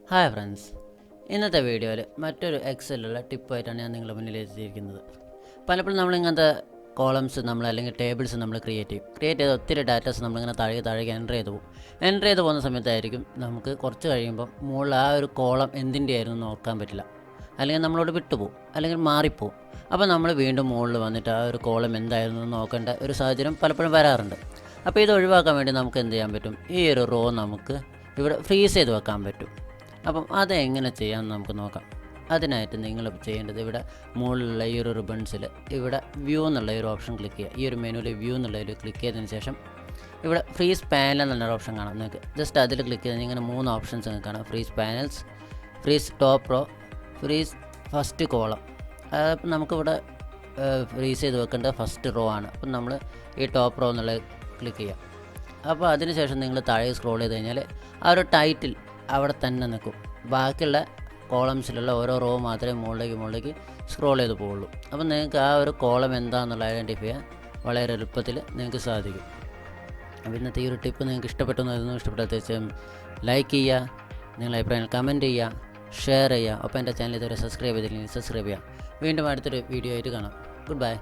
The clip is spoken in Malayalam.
ഹായ് ഫ്രണ്ട്സ്, ഇന്നത്തെ വീഡിയോയിൽ മറ്റൊരു എക്സലുള്ള ടിപ്പായിട്ടാണ് ഞാൻ നിങ്ങളുടെ മുന്നിൽ എത്തിയിരിക്കുന്നത്. പലപ്പോഴും നമ്മളിങ്ങനത്തെ കോളംസ് അല്ലെങ്കിൽ ടേബിൾസ് നമ്മൾ ക്രിയേറ്റ് ചെയ്ത് ഒത്തിരി ഡാറ്റാസ് നമ്മളിങ്ങനെ താഴേക്ക് എൻ്റർ ചെയ്ത് പോകും. എൻ്റർ ചെയ്ത് പോകുന്ന സമയത്തായിരിക്കും നമുക്ക് കുറച്ച് കഴിയുമ്പം മുകളിൽ ആ ഒരു കോളം എന്തിൻ്റെ ആയിരുന്നു നോക്കാൻ പറ്റില്ല, അല്ലെങ്കിൽ നമ്മളോട് വിട്ടുപോകും, അല്ലെങ്കിൽ മാറിപ്പോവും. അപ്പോൾ നമ്മൾ വീണ്ടും മുകളിൽ വന്നിട്ട് ആ ഒരു കോളം എന്തായിരുന്നു നോക്കേണ്ട ഒരു സാഹചര്യം പലപ്പോഴും വരാറുണ്ട്. അപ്പോൾ ഇത് ഒഴിവാക്കാൻ വേണ്ടി നമുക്ക് എന്ത് ചെയ്യാൻ പറ്റും, ഈ ഒരു റോ നമുക്ക് ഇവിടെ ഫ്രീസ് ചെയ്ത് വെക്കാൻ പറ്റും. അപ്പം അതെങ്ങനെ ചെയ്യാമെന്ന് നമുക്ക് നോക്കാം. അതിനായിട്ട് നിങ്ങൾ ചെയ്യേണ്ടത്, ഇവിടെ മുകളിലുള്ള ഈ ഒരു റിബൺസിൽ ഇവിടെ വ്യൂ എന്നുള്ള ഒരു ഓപ്ഷൻ ക്ലിക്ക് ചെയ്യുക. ഈ ഒരു മെനുവിൽ വ്യൂ എന്നുള്ള ഒരു ക്ലിക്ക് ചെയ്തതിന് ശേഷം ഇവിടെ ഫ്രീസ് പാനൽ എന്നുള്ളൊരു ഓപ്ഷൻ കാണാം. നിങ്ങൾക്ക് ജസ്റ്റ് അതിൽ ക്ലിക്ക് ചെയ്താൽ ഇങ്ങനെ 3 ഓപ്ഷൻസ് നിങ്ങൾക്ക് കാണാം: freeze panels, freeze top row, freeze first column. അപ്പം നമുക്കിവിടെ ഫ്രീസ് ചെയ്ത് വെക്കേണ്ട ഫസ്റ്റ് റോ ആണ്. അപ്പം നമ്മൾ ഈ ടോപ്പ് റോ എന്നുള്ളത് ക്ലിക്ക് ചെയ്യാം. അപ്പോൾ അതിനുശേഷം നിങ്ങൾ താഴെ സ്ക്രോൾ ചെയ്ത് കഴിഞ്ഞാൽ ആ ഒരു ടൈറ്റിൽ അവിടെ തന്നെ നിൽക്കും. ബാക്കിയുള്ള കോളംസിലുള്ള ഓരോ റോ മാത്രമേ മുകളിലേക്ക് സ്ക്രോൾ ചെയ്ത് പോവുള്ളൂ. അപ്പോൾ നിങ്ങൾക്ക് ആ ഒരു കോളം എന്താണെന്നുള്ള ഐഡൻറ്റിഫൈ ചെയ്യാൻ വളരെ എളുപ്പത്തിൽ നിങ്ങൾക്ക് സാധിക്കും. അപ്പോൾ ഇന്നത്തെ ഈ ഒരു ടിപ്പ് നിങ്ങൾക്ക് ഇഷ്ടപ്പെട്ടാൽ തീർച്ചയായും ലൈക്ക് ചെയ്യുക, നിങ്ങളുടെ അഭിപ്രായങ്ങൾ കമൻറ്റ് ചെയ്യുക, ഷെയർ ചെയ്യുക. അപ്പോൾ എൻ്റെ ചാനൽ ഇതുവരെ സബ്സ്ക്രൈബ് ചെയ്തില്ലെങ്കിൽ സബ്സ്ക്രൈബ് ചെയ്യുക. വീണ്ടും അടുത്തൊരു വീഡിയോ ആയിട്ട് കാണാം. Good bye.